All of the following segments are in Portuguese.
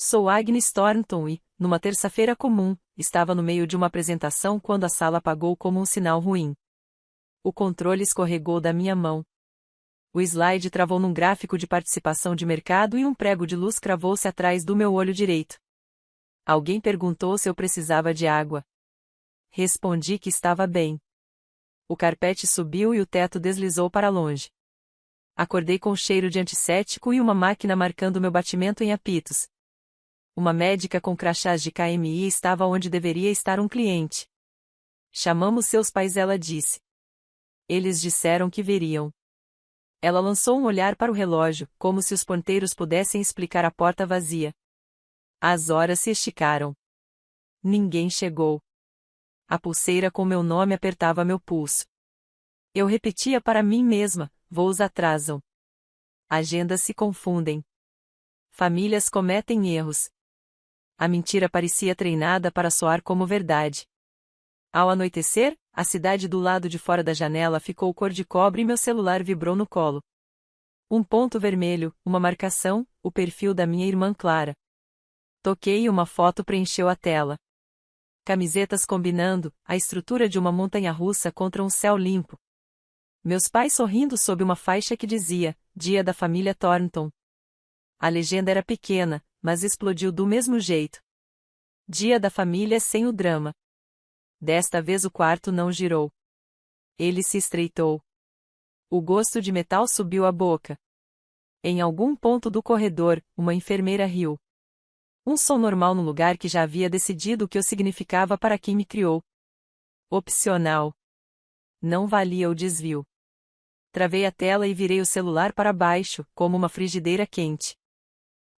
Sou Agnes Thornton e, numa terça-feira comum, estava no meio de uma apresentação quando a sala apagou como um sinal ruim. O controle escorregou da minha mão. O slide travou num gráfico de participação de mercado e um prego de luz cravou-se atrás do meu olho direito. Alguém perguntou se eu precisava de água. Respondi que estava bem. O carpete subiu e o teto deslizou para longe. Acordei com cheiro de antisséptico e uma máquina marcando meu batimento em apitos. Uma médica com crachás de KMI estava onde deveria estar um cliente. Chamamos seus pais, ela disse. Eles disseram que veriam. Ela lançou um olhar para o relógio, como se os ponteiros pudessem explicar a porta vazia. As horas se esticaram. Ninguém chegou. A pulseira com meu nome apertava meu pulso. Eu repetia para mim mesma: voos atrasam. Agendas se confundem. Famílias cometem erros. A mentira parecia treinada para soar como verdade. Ao anoitecer, a cidade do lado de fora da janela ficou cor de cobre e meu celular vibrou no colo. Um ponto vermelho, uma marcação, o perfil da minha irmã Clara. Toquei e uma foto preencheu a tela. Camisetas combinando, a estrutura de uma montanha-russa contra um céu limpo. Meus pais sorrindo sob uma faixa que dizia: Dia da família Thornton. A legenda era pequena, mas explodiu do mesmo jeito. Dia da família sem o drama. Desta vez o quarto não girou. Ele se estreitou. O gosto de metal subiu à boca. Em algum ponto do corredor, uma enfermeira riu. Um som normal no lugar que já havia decidido o que eu significava para quem me criou. Opcional. Não valia o desvio. Travei a tela e virei o celular para baixo, como uma frigideira quente.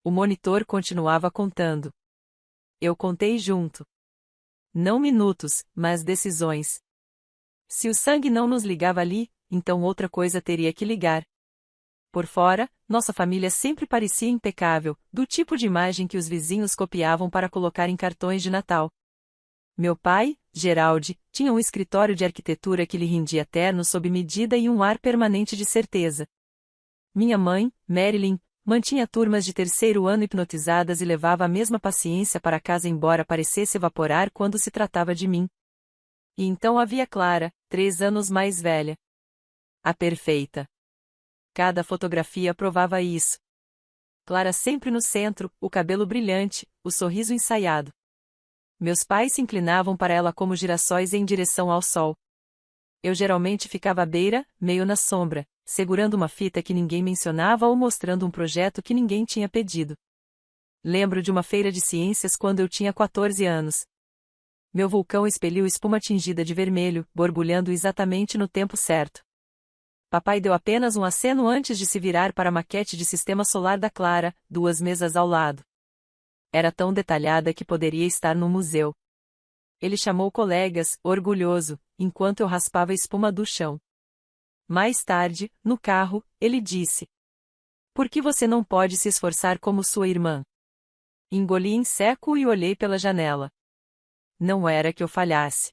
O monitor continuava contando. Eu contei junto. Não minutos, mas decisões. Se o sangue não nos ligava ali, então outra coisa teria que ligar. Por fora, nossa família sempre parecia impecável, do tipo de imagem que os vizinhos copiavam para colocar em cartões de Natal. Meu pai, Gerald, tinha um escritório de arquitetura que lhe rendia terno sob medida e um ar permanente de certeza. Minha mãe, Marilyn, mantinha turmas de terceiro ano hipnotizadas e levava a mesma paciência para casa embora parecesse evaporar quando se tratava de mim. E então havia Clara, 3 anos mais velha. A perfeita. Cada fotografia provava isso. Clara sempre no centro, o cabelo brilhante, o sorriso ensaiado. Meus pais se inclinavam para ela como girassóis em direção ao sol. Eu geralmente ficava à beira, meio na sombra, segurando uma fita que ninguém mencionava ou mostrando um projeto que ninguém tinha pedido. Lembro de uma feira de ciências quando eu tinha 14 anos. Meu vulcão expeliu espuma tingida de vermelho, borbulhando exatamente no tempo certo. Papai deu apenas um aceno antes de se virar para a maquete de sistema solar da Clara, 2 mesas ao lado. Era tão detalhada que poderia estar num museu. Ele chamou colegas, orgulhoso, enquanto eu raspava a espuma do chão. Mais tarde, no carro, ele disse: Por que você não pode se esforçar como sua irmã? Engoli em seco e olhei pela janela. Não era que eu falhasse.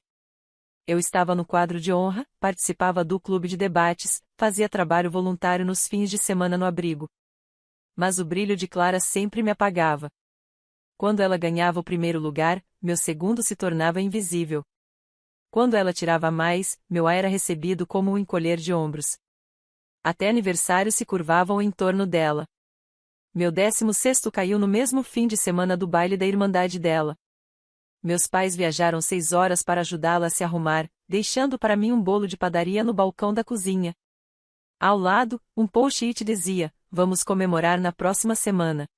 Eu estava no quadro de honra, participava do clube de debates, fazia trabalho voluntário nos fins de semana no abrigo. Mas o brilho de Clara sempre me apagava. Quando ela ganhava o primeiro lugar, meu segundo se tornava invisível. Quando ela tirava mais, meu ar era recebido como um encolher de ombros. Até aniversários se curvavam em torno dela. Meu 16º caiu no mesmo fim de semana do baile da irmandade dela. Meus pais viajaram 6 horas para ajudá-la a se arrumar, deixando para mim um bolo de padaria no balcão da cozinha. Ao lado, um post-it dizia: Vamos comemorar na próxima semana.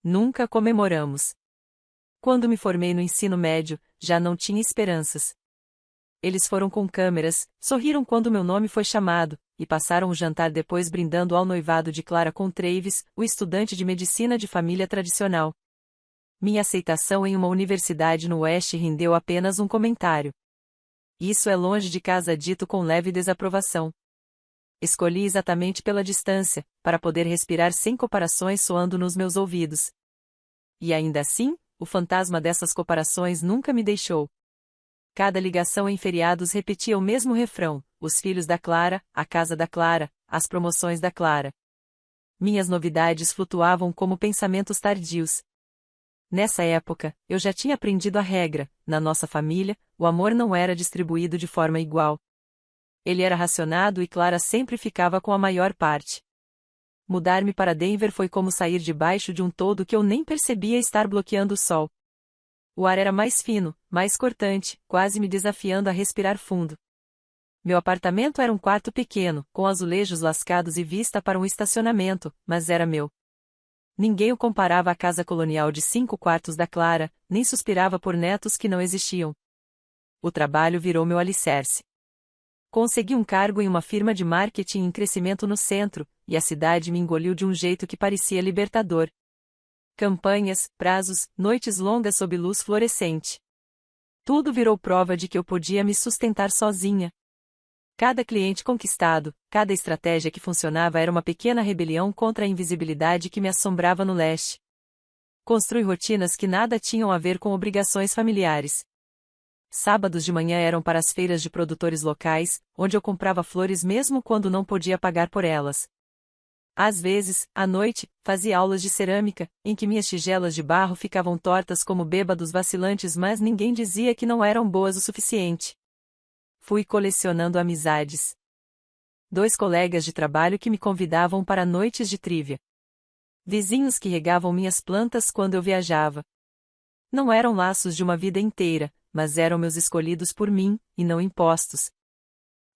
Nunca comemoramos. Quando me formei no ensino médio, já não tinha esperanças. Eles foram com câmeras, sorriram quando meu nome foi chamado, e passaram o jantar depois brindando ao noivado de Clara com Travis, o estudante de medicina de família tradicional. Minha aceitação em uma universidade no Oeste rendeu apenas um comentário. Isso é longe de casa dito com leve desaprovação. Escolhi exatamente pela distância, para poder respirar sem comparações soando nos meus ouvidos. E ainda assim, o fantasma dessas comparações nunca me deixou. Cada ligação em feriados repetia o mesmo refrão: os filhos da Clara, a casa da Clara, as promoções da Clara. Minhas novidades flutuavam como pensamentos tardios. Nessa época, eu já tinha aprendido a regra: na nossa família, o amor não era distribuído de forma igual. Ele era racionado e Clara sempre ficava com a maior parte. Mudar-me para Denver foi como sair debaixo de um toldo que eu nem percebia estar bloqueando o sol. O ar era mais fino, mais cortante, quase me desafiando a respirar fundo. Meu apartamento era um quarto pequeno, com azulejos lascados e vista para um estacionamento, mas era meu. Ninguém o comparava à casa colonial de 5 quartos da Clara, nem suspirava por netos que não existiam. O trabalho virou meu alicerce. Consegui um cargo em uma firma de marketing em crescimento no centro, e a cidade me engoliu de um jeito que parecia libertador. Campanhas, prazos, noites longas sob luz fluorescente. Tudo virou prova de que eu podia me sustentar sozinha. Cada cliente conquistado, cada estratégia que funcionava era uma pequena rebelião contra a invisibilidade que me assombrava no leste. Construí rotinas que nada tinham a ver com obrigações familiares. Sábados de manhã eram para as feiras de produtores locais, onde eu comprava flores mesmo quando não podia pagar por elas. Às vezes, à noite, fazia aulas de cerâmica, em que minhas tigelas de barro ficavam tortas como bêbados vacilantes, mas ninguém dizia que não eram boas o suficiente. Fui colecionando amizades. 2 colegas de trabalho que me convidavam para noites de trívia. Vizinhos que regavam minhas plantas quando eu viajava. Não eram laços de uma vida inteira, mas eram meus escolhidos por mim, e não impostos.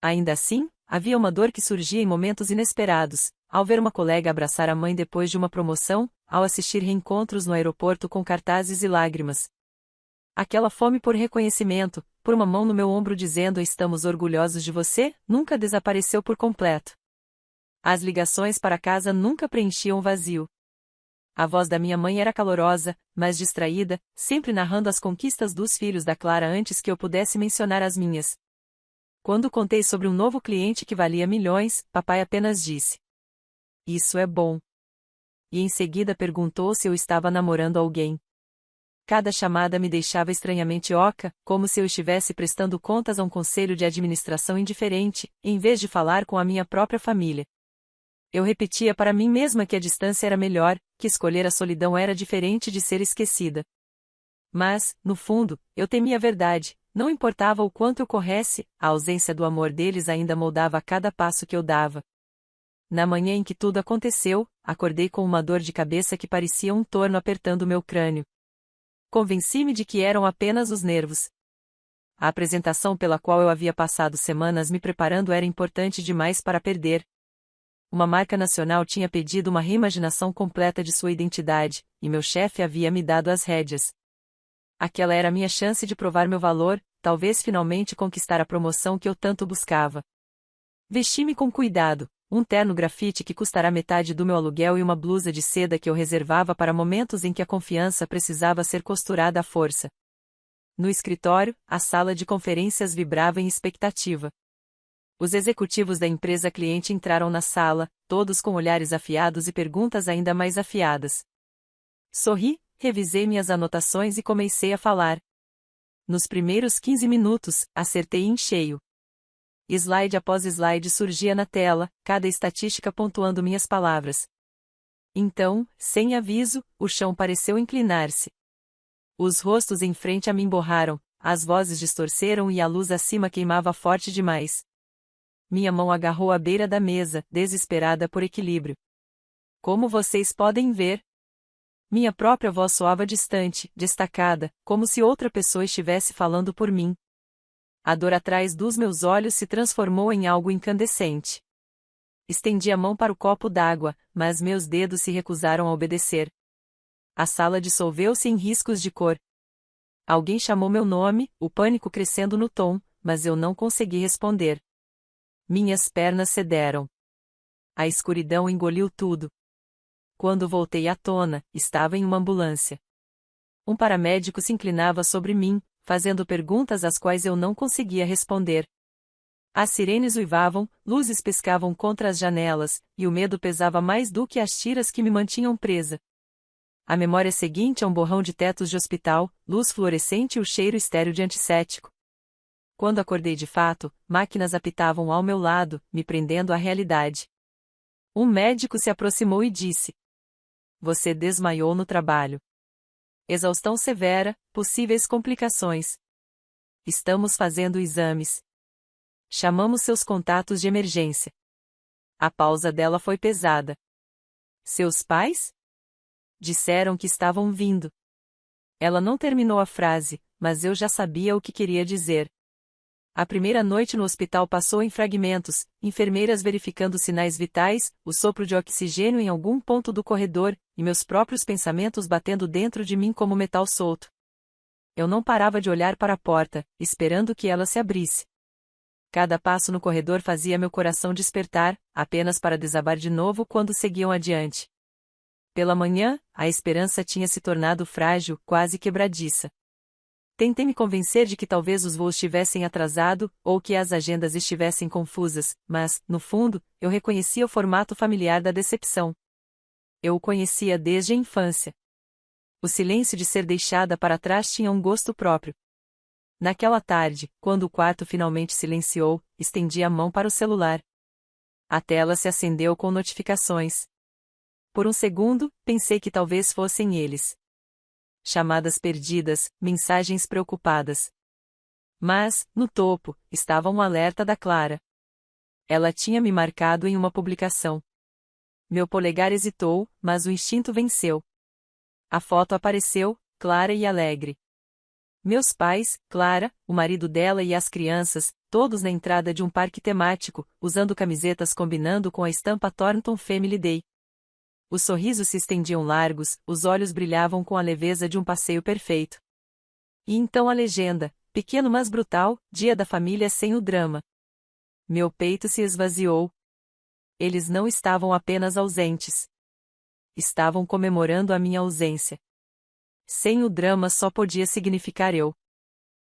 Ainda assim, havia uma dor que surgia em momentos inesperados, ao ver uma colega abraçar a mãe depois de uma promoção, ao assistir reencontros no aeroporto com cartazes e lágrimas. Aquela fome por reconhecimento, por uma mão no meu ombro dizendo "estamos orgulhosos de você", nunca desapareceu por completo. As ligações para casa nunca preenchiam o vazio. A voz da minha mãe era calorosa, mas distraída, sempre narrando as conquistas dos filhos da Clara antes que eu pudesse mencionar as minhas. Quando contei sobre um novo cliente que valia milhões, papai apenas disse: "Isso é bom." E em seguida perguntou se eu estava namorando alguém. Cada chamada me deixava estranhamente oca, como se eu estivesse prestando contas a um conselho de administração indiferente, em vez de falar com a minha própria família. Eu repetia para mim mesma que a distância era melhor, que escolher a solidão era diferente de ser esquecida. Mas, no fundo, eu temia a verdade, não importava o quanto eu corresse, a ausência do amor deles ainda moldava a cada passo que eu dava. Na manhã em que tudo aconteceu, acordei com uma dor de cabeça que parecia um torno apertando meu crânio. Convenci-me de que eram apenas os nervos. A apresentação pela qual eu havia passado semanas me preparando era importante demais para perder. Uma marca nacional tinha pedido uma reimaginação completa de sua identidade, e meu chefe havia me dado as rédeas. Aquela era a minha chance de provar meu valor, talvez finalmente conquistar a promoção que eu tanto buscava. Vesti-me com cuidado, um terno grafite que custará metade do meu aluguel e uma blusa de seda que eu reservava para momentos em que a confiança precisava ser costurada à força. No escritório, a sala de conferências vibrava em expectativa. Os executivos da empresa cliente entraram na sala, todos com olhares afiados e perguntas ainda mais afiadas. Sorri, revisei minhas anotações e comecei a falar. Nos primeiros 15 minutos, acertei em cheio. Slide após slide surgia na tela, cada estatística pontuando minhas palavras. Então, sem aviso, o chão pareceu inclinar-se. Os rostos em frente a mim borraram, as vozes distorceram e a luz acima queimava forte demais. Minha mão agarrou a beira da mesa, desesperada por equilíbrio. Como vocês podem ver? Minha própria voz soava distante, destacada, como se outra pessoa estivesse falando por mim. A dor atrás dos meus olhos se transformou em algo incandescente. Estendi a mão para o copo d'água, mas meus dedos se recusaram a obedecer. A sala dissolveu-se em riscos de cor. Alguém chamou meu nome, o pânico crescendo no tom, mas eu não consegui responder. Minhas pernas cederam. A escuridão engoliu tudo. Quando voltei à tona, estava em uma ambulância. Um paramédico se inclinava sobre mim, fazendo perguntas às quais eu não conseguia responder. As sirenes uivavam, luzes piscavam contra as janelas, e o medo pesava mais do que as tiras que me mantinham presa. A memória seguinte é um borrão de tetos de hospital, luz fluorescente e o cheiro estéril de antisséptico. Quando acordei de fato, máquinas apitavam ao meu lado, me prendendo à realidade. Um médico se aproximou e disse: "Você desmaiou no trabalho." Exaustão severa, possíveis complicações. Estamos fazendo exames. Chamamos seus contatos de emergência. A pausa dela foi pesada. Seus pais? Disseram que estavam vindo. Ela não terminou a frase, mas eu já sabia o que queria dizer. A primeira noite no hospital passou em fragmentos, enfermeiras verificando sinais vitais, o sopro de oxigênio em algum ponto do corredor, e meus próprios pensamentos batendo dentro de mim como metal solto. Eu não parava de olhar para a porta, esperando que ela se abrisse. Cada passo no corredor fazia meu coração despertar, apenas para desabar de novo quando seguiam adiante. Pela manhã, a esperança tinha se tornado frágil, quase quebradiça. Tentei me convencer de que talvez os voos tivessem atrasado, ou que as agendas estivessem confusas, mas, no fundo, eu reconhecia o formato familiar da decepção. Eu o conhecia desde a infância. O silêncio de ser deixada para trás tinha um gosto próprio. Naquela tarde, quando o quarto finalmente silenciou, estendi a mão para o celular. A tela se acendeu com notificações. Por um segundo, pensei que talvez fossem eles. Chamadas perdidas, mensagens preocupadas. Mas, no topo, estava um alerta da Clara. Ela tinha me marcado em uma publicação. Meu polegar hesitou, mas o instinto venceu. A foto apareceu, clara e alegre. Meus pais, Clara, o marido dela e as crianças, todos na entrada de um parque temático, usando camisetas combinando com a estampa Thornton Family Day. Os sorrisos se estendiam largos, os olhos brilhavam com a leveza de um passeio perfeito. E então a legenda, pequeno mas brutal, dia da família sem o drama. Meu peito se esvaziou. Eles não estavam apenas ausentes. Estavam comemorando a minha ausência. Sem o drama só podia significar eu.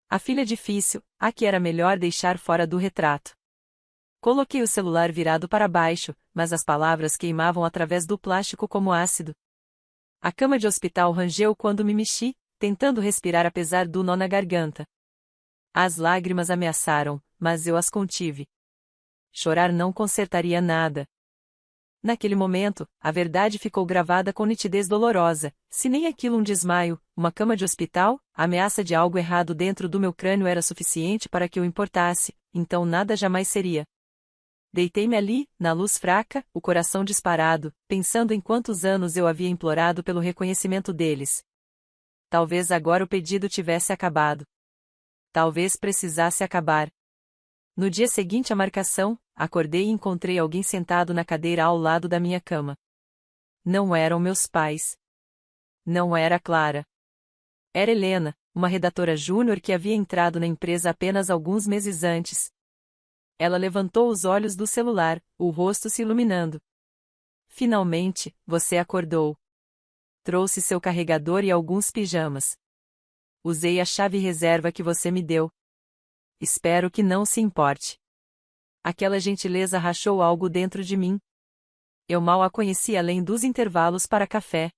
A filha difícil, a que era melhor deixar fora do retrato. Coloquei o celular virado para baixo, mas as palavras queimavam através do plástico como ácido. A cama de hospital rangeu quando me mexi, tentando respirar apesar do nó na garganta. As lágrimas ameaçaram, mas eu as contive. Chorar não consertaria nada. Naquele momento, a verdade ficou gravada com nitidez dolorosa. Se nem aquilo um desmaio, uma cama de hospital, a ameaça de algo errado dentro do meu crânio era suficiente para que eu importasse, então nada jamais seria. Deitei-me ali, na luz fraca, o coração disparado, pensando em quantos anos eu havia implorado pelo reconhecimento deles. Talvez agora o pedido tivesse acabado. Talvez precisasse acabar. No dia seguinte à marcação, acordei e encontrei alguém sentado na cadeira ao lado da minha cama. Não eram meus pais. Não era Clara. Era Helena, uma redatora júnior que havia entrado na empresa apenas alguns meses antes. Ela levantou os olhos do celular, o rosto se iluminando. Finalmente, você acordou. Trouxe seu carregador e alguns pijamas. Usei a chave reserva que você me deu. Espero que não se importe. Aquela gentileza rachou algo dentro de mim. Eu mal a conhecia além dos intervalos para café.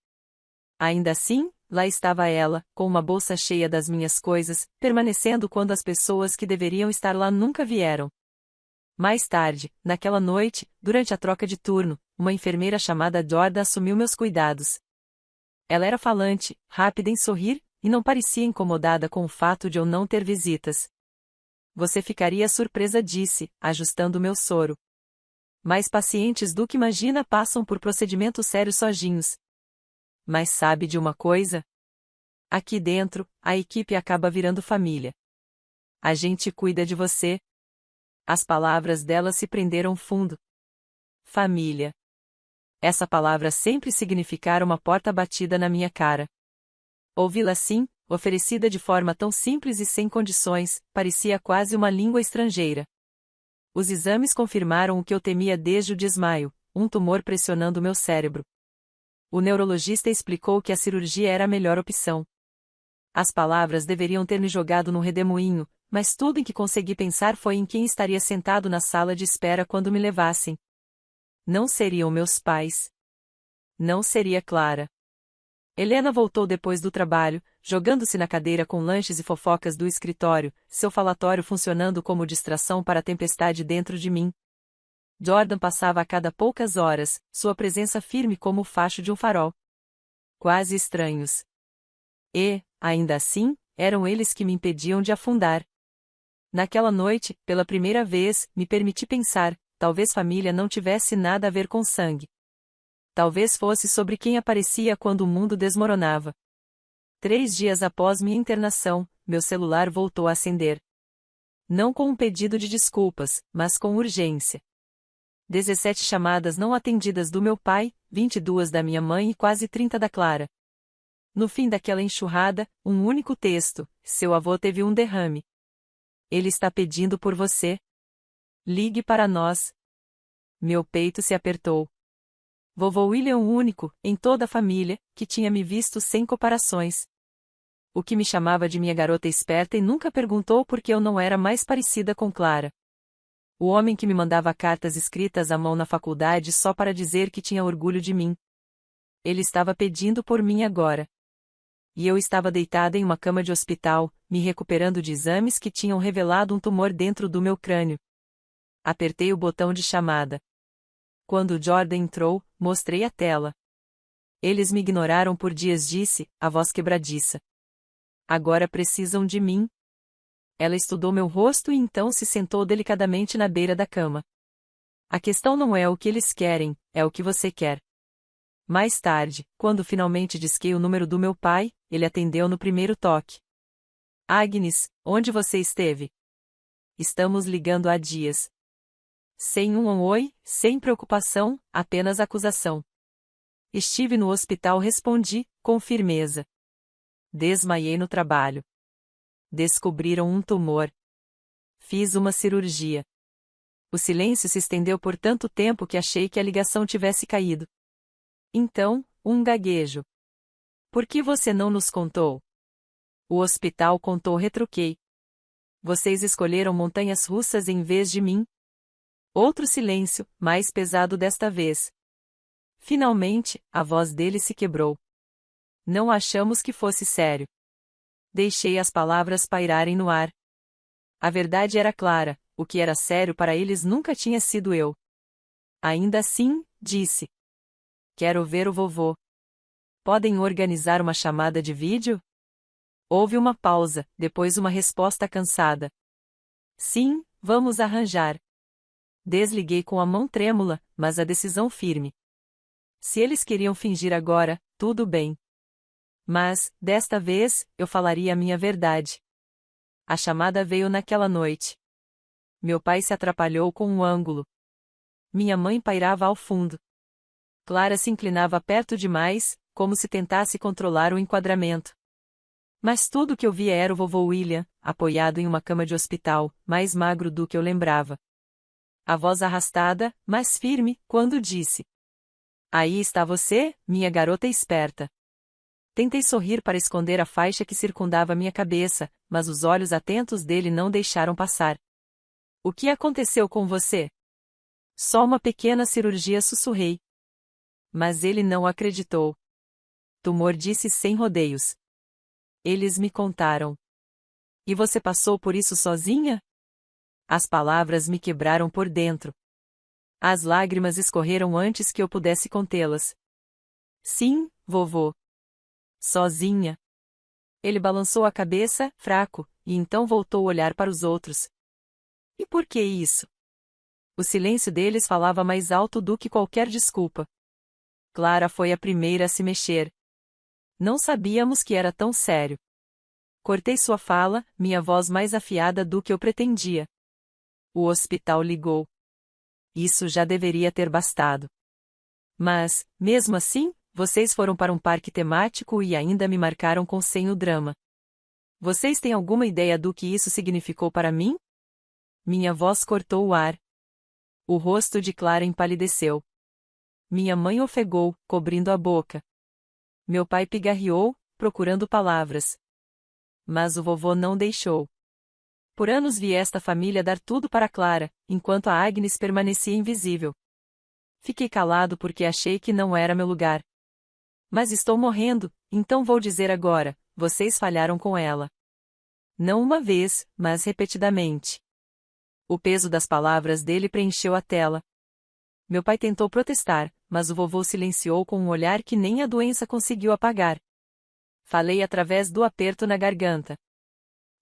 Ainda assim, lá estava ela, com uma bolsa cheia das minhas coisas, permanecendo quando as pessoas que deveriam estar lá nunca vieram. Mais tarde, naquela noite, durante a troca de turno, uma enfermeira chamada Jordan assumiu meus cuidados. Ela era falante, rápida em sorrir, e não parecia incomodada com o fato de eu não ter visitas. Você ficaria surpresa, disse, ajustando meu soro. Mais pacientes do que imagina passam por procedimentos sérios sozinhos. Mas sabe de uma coisa? Aqui dentro, a equipe acaba virando família. A gente cuida de você. As palavras dela se prenderam fundo. Família. Essa palavra sempre significara uma porta batida na minha cara. Ouvi-la assim, oferecida de forma tão simples e sem condições, parecia quase uma língua estrangeira. Os exames confirmaram o que eu temia desde o desmaio, um tumor pressionando meu cérebro. O neurologista explicou que a cirurgia era a melhor opção. As palavras deveriam ter me jogado num redemoinho, mas tudo em que consegui pensar foi em quem estaria sentado na sala de espera quando me levassem. Não seriam meus pais. Não seria Clara. Helena voltou depois do trabalho, jogando-se na cadeira com lanches e fofocas do escritório, seu falatório funcionando como distração para a tempestade dentro de mim. Jordan passava a cada poucas horas, sua presença firme como o facho de um farol. Quase estranhos. E, ainda assim, eram eles que me impediam de afundar. Naquela noite, pela primeira vez, me permiti pensar, talvez família não tivesse nada a ver com sangue. Talvez fosse sobre quem aparecia quando o mundo desmoronava. 3 dias após minha internação, meu celular voltou a acender. Não com um pedido de desculpas, mas com urgência. 17 chamadas não atendidas do meu pai, 22 da minha mãe e quase 30 da Clara. No fim daquela enxurrada, um único texto: seu avô teve um derrame. Ele está pedindo por você. Ligue para nós. Meu peito se apertou. Vovô William, o único, em toda a família, que tinha me visto sem comparações. O que me chamava de minha garota esperta e nunca perguntou por que eu não era mais parecida com Clara. O homem que me mandava cartas escritas à mão na faculdade só para dizer que tinha orgulho de mim. Ele estava pedindo por mim agora. E eu estava deitada em uma cama de hospital, me recuperando de exames que tinham revelado um tumor dentro do meu crânio. Apertei o botão de chamada. Quando Jordan entrou, mostrei a tela. Eles me ignoraram por dias, disse, a voz quebradiça. Agora precisam de mim. Ela estudou meu rosto e então se sentou delicadamente na beira da cama. A questão não é o que eles querem, é o que você quer. Mais tarde, quando finalmente disquei o número do meu pai, ele atendeu no primeiro toque. Agnes, onde você esteve? Estamos ligando há dias. Sem um oi, sem preocupação, apenas acusação. Estive no hospital, respondi, com firmeza. Desmaiei no trabalho. Descobriram um tumor. Fiz uma cirurgia. O silêncio se estendeu por tanto tempo que achei que a ligação tivesse caído. Então, um gaguejo. Por que você não nos contou? O hospital contou, retruquei. Vocês escolheram montanhas russas em vez de mim? Outro silêncio, mais pesado desta vez. Finalmente, a voz dele se quebrou. Não achamos que fosse sério. Deixei as palavras pairarem no ar. A verdade era clara, o que era sério para eles nunca tinha sido eu. Ainda assim, disse. Quero ver o vovô. Podem organizar uma chamada de vídeo? Houve uma pausa, depois uma resposta cansada. Sim, vamos arranjar. Desliguei com a mão trêmula, mas a decisão firme. Se eles queriam fingir agora, tudo bem. Mas, desta vez, eu falaria a minha verdade. A chamada veio naquela noite. Meu pai se atrapalhou com um ângulo. Minha mãe pairava ao fundo. Clara se inclinava perto demais, como se tentasse controlar o enquadramento. Mas tudo que eu via era o vovô William, apoiado em uma cama de hospital, mais magro do que eu lembrava. A voz arrastada, mas firme, quando disse: Aí está você, minha garota esperta. Tentei sorrir para esconder a faixa que circundava minha cabeça, mas os olhos atentos dele não deixaram passar. O que aconteceu com você? Só uma pequena cirurgia, sussurrei. Mas ele não acreditou. Tumor, disse sem rodeios. Eles me contaram. E você passou por isso sozinha? As palavras me quebraram por dentro. As lágrimas escorreram antes que eu pudesse contê-las. Sim, vovô. Sozinha. Ele balançou a cabeça, fraco, e então voltou a olhar para os outros. E por que isso? O silêncio deles falava mais alto do que qualquer desculpa. Clara foi a primeira a se mexer. Não sabíamos que era tão sério. Cortei sua fala, minha voz mais afiada do que eu pretendia. O hospital ligou. Isso já deveria ter bastado. Mas, mesmo assim, vocês foram para um parque temático e ainda me marcaram com sem o drama. Vocês têm alguma ideia do que isso significou para mim? Minha voz cortou o ar. O rosto de Clara empalideceu. Minha mãe ofegou, cobrindo a boca. Meu pai pigarreou, procurando palavras. Mas o vovô não deixou. Por anos vi esta família dar tudo para Clara, enquanto a Agnes permanecia invisível. Fiquei calado porque achei que não era meu lugar. Mas estou morrendo, então vou dizer agora, vocês falharam com ela. Não uma vez, mas repetidamente. O peso das palavras dele preencheu a tela. Meu pai tentou protestar, mas o vovô silenciou com um olhar que nem a doença conseguiu apagar. Falei através do aperto na garganta.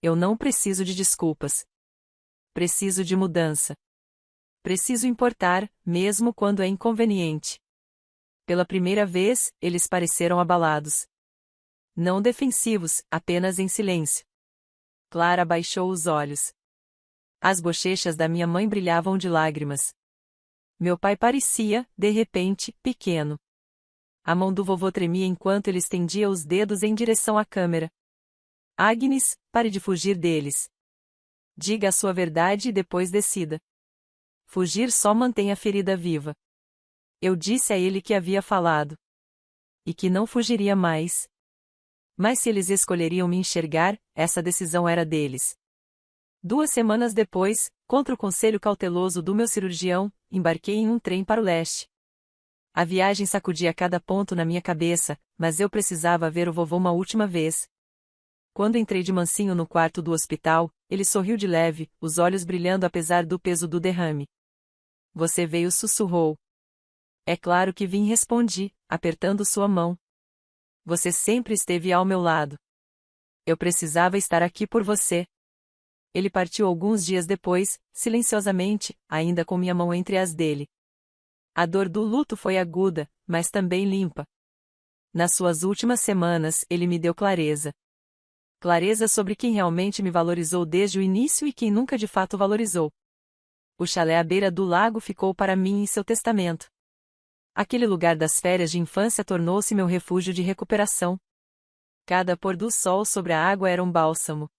Eu não preciso de desculpas. Preciso de mudança. Preciso importar, mesmo quando é inconveniente. Pela primeira vez, eles pareceram abalados. Não defensivos, apenas em silêncio. Clara baixou os olhos. As bochechas da minha mãe brilhavam de lágrimas. Meu pai parecia, de repente, pequeno. A mão do vovô tremia enquanto ele estendia os dedos em direção à câmera. Agnes, pare de fugir deles. Diga a sua verdade e depois decida. Fugir só mantém a ferida viva. Eu disse a ele que havia falado. E que não fugiria mais. Mas se eles escolheriam me enxergar, essa decisão era deles. 2 semanas depois, contra o conselho cauteloso do meu cirurgião, embarquei em um trem para o leste. A viagem sacudia cada ponto na minha cabeça, mas eu precisava ver o vovô uma última vez. Quando entrei de mansinho no quarto do hospital, ele sorriu de leve, os olhos brilhando apesar do peso do derrame. Você veio, sussurrou. É claro que vim, respondi, apertando sua mão. Você sempre esteve ao meu lado. Eu precisava estar aqui por você. Ele partiu alguns dias depois, silenciosamente, ainda com minha mão entre as dele. A dor do luto foi aguda, mas também limpa. Nas suas últimas semanas, ele me deu clareza. Clareza sobre quem realmente me valorizou desde o início e quem nunca de fato valorizou. O chalé à beira do lago ficou para mim em seu testamento. Aquele lugar das férias de infância tornou-se meu refúgio de recuperação. Cada pôr do sol sobre a água era um bálsamo.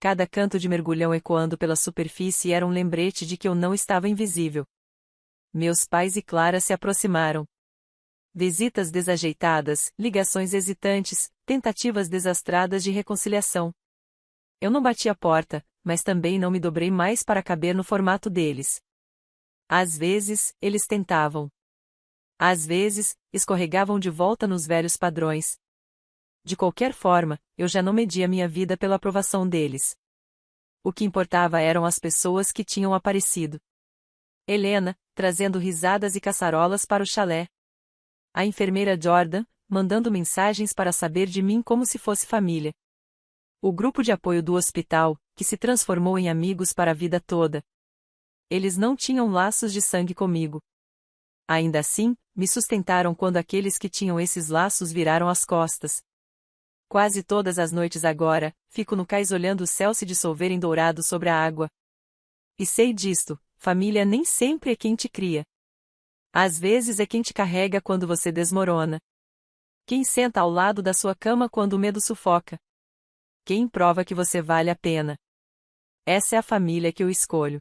Cada canto de mergulhão ecoando pela superfície era um lembrete de que eu não estava invisível. Meus pais e Clara se aproximaram. Visitas desajeitadas, ligações hesitantes, tentativas desastradas de reconciliação. Eu não bati a porta, mas também não me dobrei mais para caber no formato deles. Às vezes, eles tentavam. Às vezes, escorregavam de volta nos velhos padrões. De qualquer forma, eu já não media minha vida pela aprovação deles. O que importava eram as pessoas que tinham aparecido. Helena, trazendo risadas e caçarolas para o chalé. A enfermeira Jordan, mandando mensagens para saber de mim como se fosse família. O grupo de apoio do hospital, que se transformou em amigos para a vida toda. Eles não tinham laços de sangue comigo. Ainda assim, me sustentaram quando aqueles que tinham esses laços viraram as costas. Quase todas as noites agora, fico no cais olhando o céu se dissolver em dourado sobre a água. E sei disto, família nem sempre é quem te cria. Às vezes é quem te carrega quando você desmorona. Quem senta ao lado da sua cama quando o medo sufoca. Quem prova que você vale a pena. Essa é a família que eu escolho.